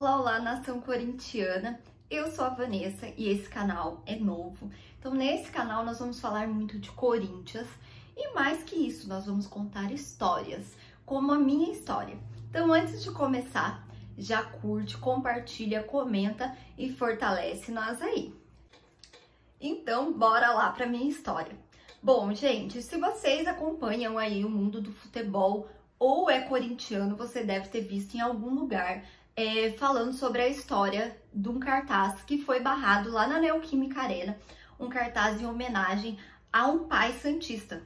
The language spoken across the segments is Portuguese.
Olá, olá, nação corintiana! Eu sou a Vanessa e esse canal é novo. Então, nesse canal nós vamos falar muito de Corinthians e mais que isso, nós vamos contar histórias, como a minha história. Então, antes de começar, já curte, compartilha, comenta e fortalece nós aí. Então, bora lá para minha história. Bom, gente, se vocês acompanham aí o mundo do futebol ou é corintiano, você deve ter visto em algum lugar falando sobre a história de um cartaz que foi barrado lá na Neoquímica Arena, um cartaz em homenagem a um pai santista,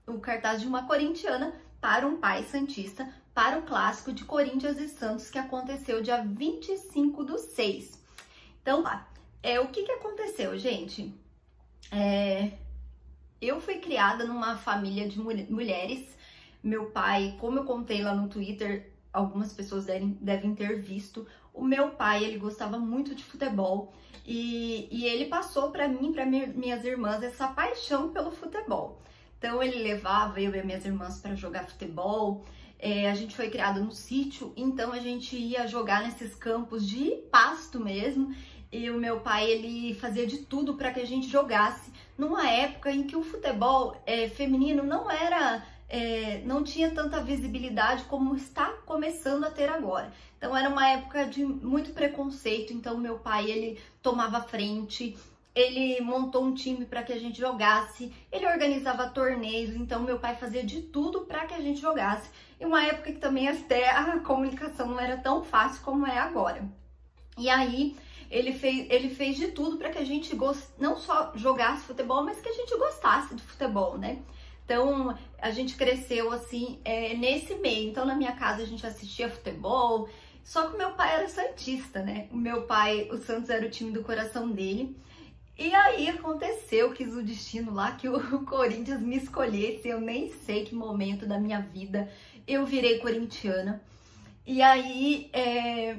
o cartaz de uma corintiana para um pai santista, para o clássico de Corinthians e Santos que aconteceu dia 25/6. Então, o que aconteceu, gente? Eu fui criada numa família de mulheres. Meu pai, como eu contei lá no Twitter, algumas pessoas devem ter visto, o meu pai, ele gostava muito de futebol e ele passou para mim, para minhas irmãs, essa paixão pelo futebol. Então ele levava eu e minhas irmãs para jogar futebol. A gente foi criada no sítio, então a gente ia jogar nesses campos de pasto mesmo. E o meu pai, ele fazia de tudo para que a gente jogasse numa época em que o futebol feminino não tinha tanta visibilidade como está começando a ter agora. Então era uma época de muito preconceito, então meu pai, ele tomava frente, ele montou um time para que a gente jogasse, ele organizava torneios, então meu pai fazia de tudo para que a gente jogasse. Em uma época que também até a comunicação não era tão fácil como é agora. E aí ele fez de tudo para que a gente não só jogasse futebol, mas que a gente gostasse de futebol, né? Então, a gente cresceu assim, nesse meio. Então, na minha casa a gente assistia futebol, só que o meu pai era santista, né? O meu pai, o Santos era o time do coração dele. E aí aconteceu, quis o destino lá, que o Corinthians me escolhesse. Eu nem sei que momento da minha vida eu virei corintiana. E aí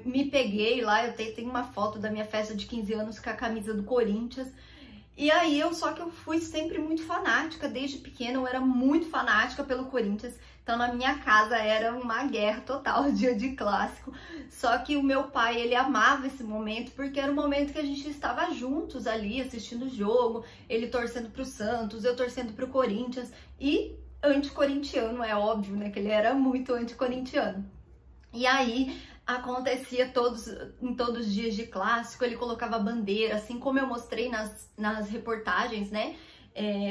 me peguei lá, eu tenho uma foto da minha festa de 15 anos com a camisa do Corinthians. E aí só que eu fui sempre muito fanática, desde pequena eu era muito fanática pelo Corinthians. Então na minha casa era uma guerra total, dia de clássico. Só que o meu pai, ele amava esse momento, porque era um momento que a gente estava juntos ali, assistindo o jogo, ele torcendo pro Santos, eu torcendo pro Corinthians. E anticorintiano, é óbvio, né, que ele era muito anticorintiano. E aí acontecia em todos os dias de clássico, ele colocava bandeira, assim como eu mostrei nas reportagens, né,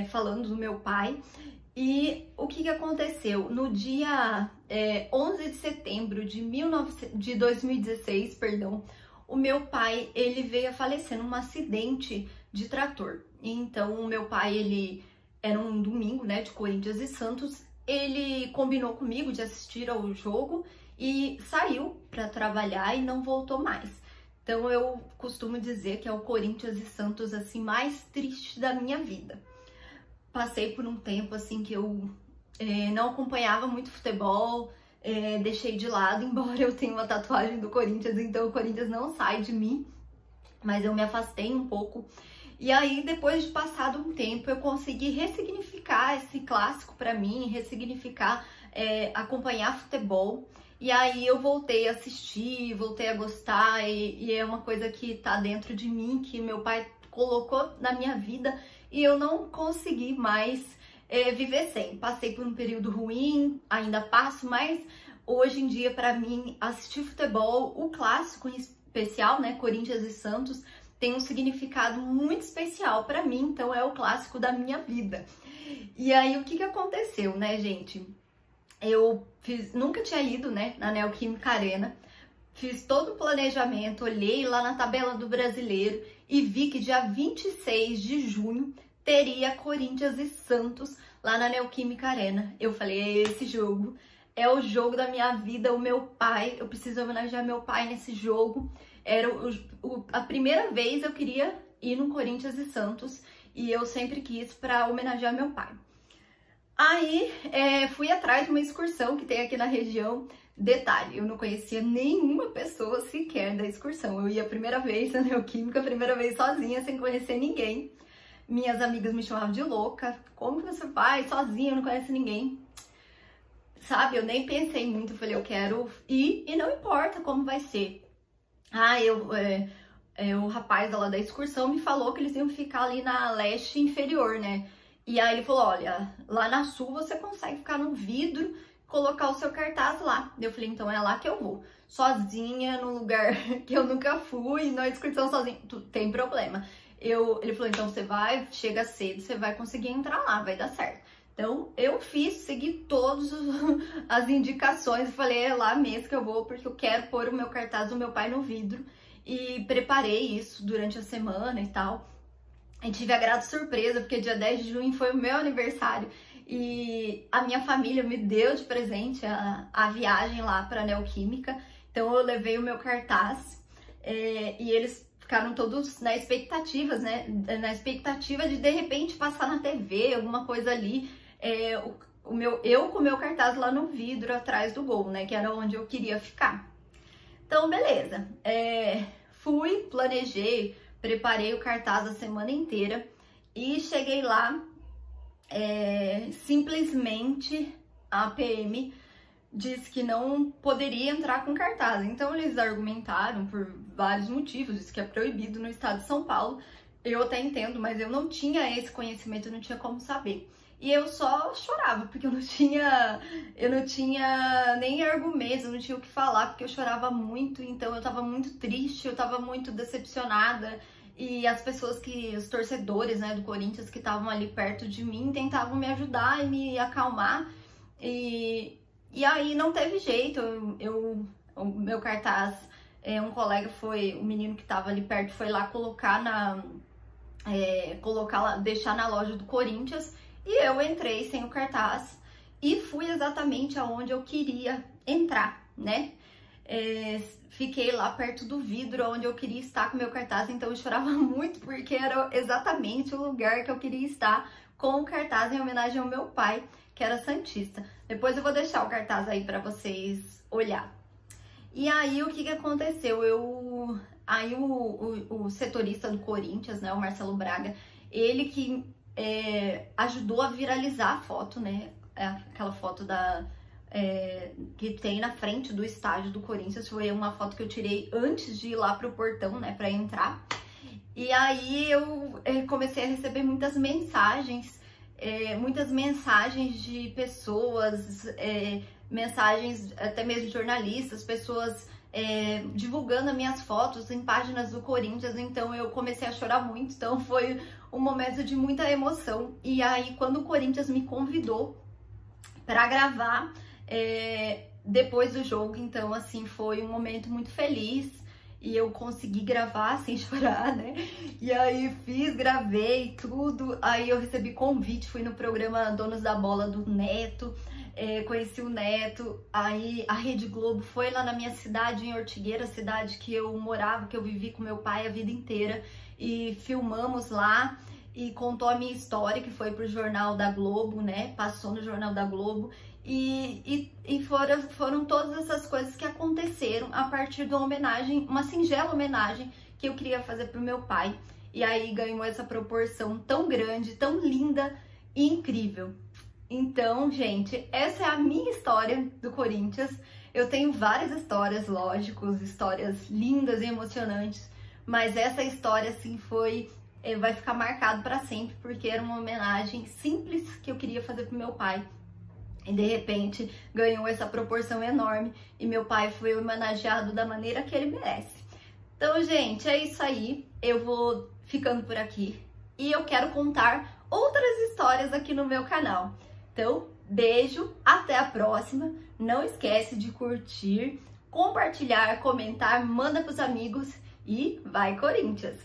falando do meu pai. E o que aconteceu? No dia 11 de setembro de 2016, perdão, o meu pai, ele veio a falecer num acidente de trator. Então, o meu pai, ele era um domingo, né, de Corinthians e Santos, ele combinou comigo de assistir ao jogo e saiu para trabalhar e não voltou mais. Então eu costumo dizer que é o Corinthians e Santos assim mais triste da minha vida. Passei por um tempo assim que eu não acompanhava muito futebol, deixei de lado, embora eu tenha uma tatuagem do Corinthians, então o Corinthians não sai de mim, mas eu me afastei um pouco. E aí, depois de passado um tempo, eu consegui ressignificar esse clássico para mim, ressignificar, acompanhar futebol. E aí eu voltei a assistir, voltei a gostar, e é uma coisa que tá dentro de mim, que meu pai colocou na minha vida e eu não consegui mais viver sem. Passei por um período ruim, ainda passo, mas hoje em dia, para mim, assistir futebol, o clássico em especial, né, Corinthians e Santos, tem um significado muito especial para mim, então é o clássico da minha vida. E aí, o que aconteceu, né, gente? Eu nunca tinha ido, né, na Neoquímica Arena, fiz todo o planejamento, olhei lá na tabela do Brasileiro e vi que dia 26 de junho teria Corinthians e Santos lá na Neoquímica Arena. Eu falei, esse jogo é o jogo da minha vida, o meu pai, eu preciso homenagear meu pai nesse jogo. Era a primeira vez eu queria ir no Corinthians e Santos e eu sempre quis para homenagear meu pai. Aí fui atrás de uma excursão que tem aqui na região. Detalhe, eu não conhecia nenhuma pessoa sequer da excursão. Eu ia a primeira vez na Neoquímica, a primeira vez sozinha, sem conhecer ninguém. Minhas amigas me chamavam de louca. Como que você vai sozinha, não conhece ninguém? Sabe, eu nem pensei muito, eu falei, eu quero ir e não importa como vai ser. O rapaz lá da excursão me falou que eles iam ficar ali na leste inferior, né? E aí ele falou, olha, lá na sul você consegue ficar no vidro, colocar o seu cartaz lá. Eu falei, então é lá que eu vou. Sozinha, num lugar que eu nunca fui, na excursão sozinha, tem problema. Ele falou, então você vai, chega cedo, você vai conseguir entrar lá, vai dar certo. Então eu segui todas as indicações e falei, é lá mesmo que eu vou, porque eu quero pôr o meu cartaz do meu pai no vidro. E preparei isso durante a semana e tal. E tive a grata surpresa, porque dia 10 de junho foi o meu aniversário. E a minha família me deu de presente a viagem lá para a Neoquímica. Então eu levei o meu cartaz e eles ficaram todos na expectativa, né? Na expectativa de repente passar na TV, alguma coisa ali. Eu com o meu cartaz lá no vidro atrás do gol, né? Que era onde eu queria ficar. Então, beleza. Fui, planejei, preparei o cartaz a semana inteira e cheguei lá. Simplesmente a PM disse que não poderia entrar com cartaz. Então eles argumentaram por vários motivos, disse que é proibido no estado de São Paulo. Eu até entendo, mas eu não tinha esse conhecimento, eu não tinha como saber. E eu só chorava, porque eu não tinha nem argumentos, eu não tinha o que falar, porque eu chorava muito, então eu tava muito triste, eu tava muito decepcionada. E as pessoas os torcedores, né, do Corinthians que estavam ali perto de mim, tentavam me ajudar e me acalmar. E aí não teve jeito, o meu cartaz, um colega o menino que tava ali perto foi lá colocar deixar na loja do Corinthians. E eu entrei sem o cartaz e fui exatamente aonde eu queria entrar, né? Fiquei lá perto do vidro onde eu queria estar com o meu cartaz, então eu chorava muito porque era exatamente o lugar que eu queria estar com o cartaz em homenagem ao meu pai, que era santista. Depois eu vou deixar o cartaz aí para vocês olhar. E aí o que aconteceu? O setorista do Corinthians, né, o Marcelo Braga, ele que ajudou a viralizar a foto, né? Aquela foto que tem na frente do estádio do Corinthians. Foi uma foto que eu tirei antes de ir lá pro portão, né, para entrar. E aí eu comecei a receber muitas mensagens de pessoas, mensagens até mesmo de jornalistas, pessoas divulgando as minhas fotos em páginas do Corinthians. Então eu comecei a chorar muito, então foi um momento de muita emoção. E aí quando o Corinthians me convidou para gravar depois do jogo, então assim, foi um momento muito feliz e eu consegui gravar sem chorar, né? E aí gravei tudo, aí eu recebi convite, fui no programa Donos da Bola do Neto, conheci o Neto, aí a Rede Globo foi lá na minha cidade, em Ortigueira, cidade que eu morava, que eu vivi com meu pai a vida inteira, e filmamos lá e contou a minha história, que foi pro Jornal da Globo, né? Passou no Jornal da Globo. E foram todas essas coisas que aconteceram a partir de uma singela homenagem que eu queria fazer pro meu pai. E aí ganhou essa proporção tão grande, tão linda e incrível. Então, gente, essa é a minha história do Corinthians. Eu tenho várias histórias, lógicos, histórias lindas e emocionantes, mas essa história, assim, vai ficar marcado para sempre, porque era uma homenagem simples que eu queria fazer pro meu pai. E de repente ganhou essa proporção enorme e meu pai foi homenageado da maneira que ele merece. Então, gente, é isso aí. Eu vou ficando por aqui e eu quero contar outras histórias aqui no meu canal. Então, beijo, até a próxima. Não esquece de curtir, compartilhar, comentar, manda pros amigos e vai Corinthians!